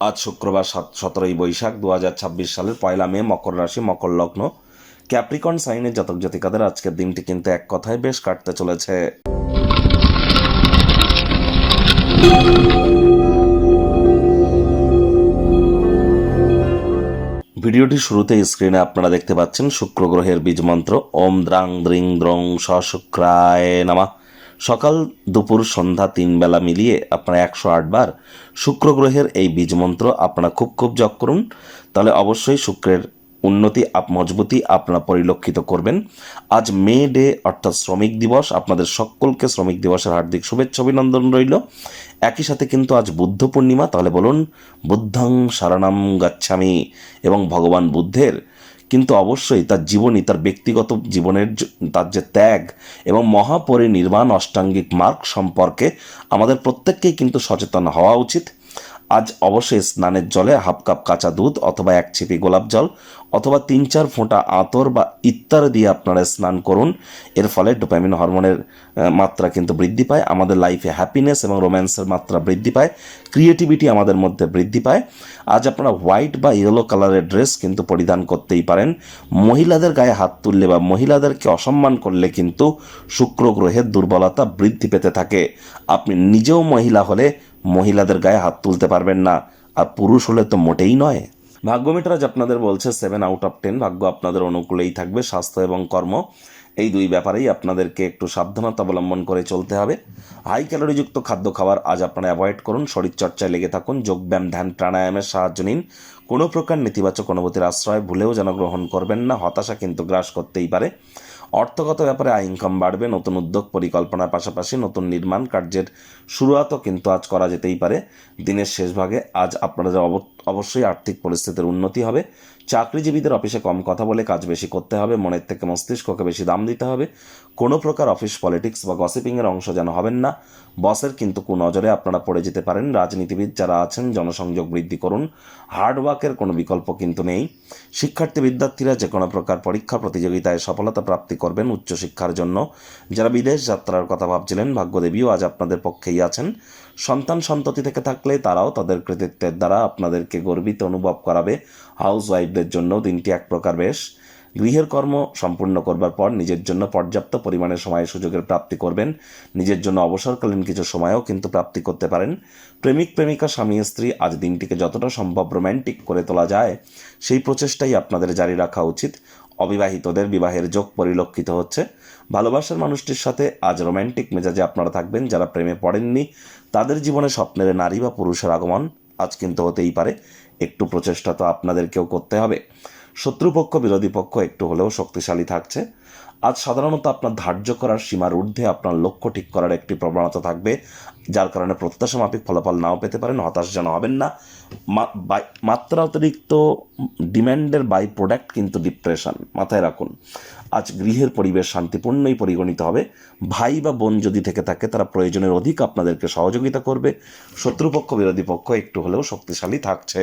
আজ শুক্রবার 17ই বৈশাখ 2026 সালের 1 মে, মকর রাশি, মকর লগ্ন, ক্যাপ্রিকন সাইনের জাতক জাতিকাদের আজকের দিনটি কিন্তু এক কথায় বেশ কাটতে চলেছে। ভিডিওটি শুরুতে স্ক্রিনে আপনারা দেখতে পাচ্ছেন শুক্র গ্রহের বীজ মন্ত্র ওম দ্রাং দ্রিং দ্রং স শুক্রায় নামা। সকাল দুপুর সন্ধ্যা 3 বেলা মিলিয়ে আপনারা 108 বার শুক্র গ্রহের এই বীজ মন্ত্র আপনারা খুব জপ করুন, তাহলে অবশ্যই শুক্রের উন্নতি মজবুতি আপনারা পরিলক্ষিত করবেন। আজ মে ডে অর্থাৎ শ্রমিক দিবস, আপনাদের সকলকে শ্রমিক দিবসের হার্দিক শুভেচ্ছা অভিনন্দন রইল। একই সাথে কিন্তু আজ বুদ্ধ পূর্ণিমা, তাহলে বলুন বুদ্ধং শরণম গচ্ছামি। এবং ভগবান বুদ্ধের কিন্তু অবশ্যই তার জীবনী, তার ব্যক্তিগত জীবনের তার যে ত্যাগ এবং মহাপরিনির্বাণ অষ্টাঙ্গিক মার্গ সম্পর্কে আমাদের প্রত্যেককেই কিন্তু সচেতন হওয়া উচিত। আজ অবশ্যই স্নানের জলে হাফ কাপ কাঁচা দুধ অথবা 1 ছিপি গোলাপ জল অথবা 3-4 ফোঁটা আতর বা ইত্যাদি দিয়ে আপনারা স্নান করুন। এর ফলে ডোপামিন হরমোনের মাত্রা কিন্তু বৃদ্ধি পায়, আমাদের লাইফে হ্যাপিনেস এবং রোম্যান্সের মাত্রা বৃদ্ধি পায়, ক্রিয়েটিভিটি আমাদের মধ্যে বৃদ্ধি পায়। আজ আপনারা হোয়াইট বা ইয়েলো কালারের ড্রেস কিন্তু পরিধান করতেই পারেন। মহিলাদের গায়ে হাত তুললে বা মহিলাদেরকে অসম্মান করলে কিন্তু শুক্র গ্রহের দুর্বলতা বৃদ্ধি পেতে থাকে। আপনি নিজেও মহিলা হলে মহিলাদের গায়ে হাত তুলতে পারবেন না, আর পুরুষ হলে তো মোটেই নয়। ভাগ্যমিটার আজ আপনাদের বলছে 7 আউট অফ 10, ভাগ্য আপনাদের অনুকূলেই থাকবে। স্বাস্থ্য এবং কর্ম এই দুই ব্যাপারেই আপনাদেরকে একটু সাবধানতা অবলম্বন করে চলতে হবে। হাই ক্যালোরিযুক্ত খাদ্য খাবার আজ আপনারা অ্যাভয়েড করুন, শরীরচর্চায় লেগে থাকুন, যোগব্যায়াম ধ্যান প্রাণায়ামের সাহায্য নিন। কোনো প্রকার নেতিবাচক অনুভূতির আশ্রয় ভুলেও যেন গ্রহণ করবেন না, হতাশা কিন্তু গ্রাস করতেই পারে। অর্থগত ব্যাপারে আয় ইনকাম বাড়বে, নতুন উদ্যোগ পরিকল্পনার পাশাপাশি নতুন নির্মাণ কার্যের শুরুয়াতও কিন্তু আজ করা যেতেই পারে। দিনের শেষ ভাগে আজ আপনাদের অবশ্যই আর্থিক পরিস্থিতির উন্নতি হবে। চাকরিজীবীদের অফিসে কম কথা বলে কাজ বেশি করতে হবে, মনের থেকে মস্তিষ্ককে বেশি দাম দিতে হবে। কোনো প্রকার অফিস পলিটিক্স বা গসিপিংয়ের অংশ যেন হবেন না, বসের কিন্তু কুনজরে আপনারা পড়ে যেতে পারেন। রাজনীতিবিদ যারা আছেন জনসংযোগ বৃদ্ধি করুন, হার্ডওয়ার্কের কোনো বিকল্প কিন্তু নেই। শিক্ষার্থী বিদ্যার্থীরা যে কোনো প্রকার পরীক্ষা প্রতিযোগিতায় সফলতা প্রাপ্তি করবেন উচ্চশিক্ষার জন্য। যারা বিদেশ যাত্রার কথা ভাবছিলেন ভাগ্যদেবীও আজ আপনাদের পক্ষেই আছেন। সন্তান সন্ততি থেকে থাকলে তারাও তাদের কৃতিত্বের দ্বারা আপনাদেরকে গর্বিত অনুভব করাবে। হাউস ওয়াইফদের জন্য দিনটি এক প্রকার বেশ। গৃহের কর্ম সম্পূর্ণ করবার পর নিজের জন্য পর্যাপ্ত পরিমাণে সময় সুযোগের প্রাপ্তি করবেন। নিজের জন্য অবসরকালীন কিছু সময়ও কিন্তু প্রাপ্তি করতে পারেন। প্রেমিক প্রেমিকা স্বামী স্ত্রী আজ দিনটিকে যতটা সম্ভব রোম্যান্টিক করে তোলা যায় সেই প্রচেষ্টাই আপনাদের জারি রাখা উচিত। অবিবাহিতদের বিবাহের যোগ পরিলক্ষিত হচ্ছে। ভালোবাসার মানুষটির সাথে আজ রোম্যান্টিক মেজাজে আপনারা থাকবেন। যারা প্রেমে পড়েননি তাদের জীবনে স্বপ্নের নারী বা পুরুষের আগমন আজ কিন্তু হতেই পারে। একটু প্রচেষ্টা তো আপনাদেরকেও করতে হবে। শত্রুপক্ষ বিরোধী পক্ষ একটু হলেও শক্তিশালী থাকছে। আজ সাধারণত আপনার ধার্য করার সীমার ঊর্ধ্বে আপনার লক্ষ্য ঠিক করার একটি প্রবণতা থাকবে, যার কারণে প্রত্যাশা মাফিক ফলাফল নাও পেতে পারেন। হতাশ যেন হবেন না। মাত্রা অতিরিক্ত ডিম্যান্ডের বাই প্রোডাক্ট কিন্তু ডিপ্রেশন, মাথায় রাখুন। আজ গৃহের পরিবেশ শান্তিপূর্ণই পরিগণিত হবে। ভাই বা বোন যদি থেকে থাকে তারা প্রয়োজনের অধিক আপনাদেরকে সহযোগিতা করবে। শত্রুপক্ষ বিরোধী পক্ষ একটু হলেও শক্তিশালী থাকছে।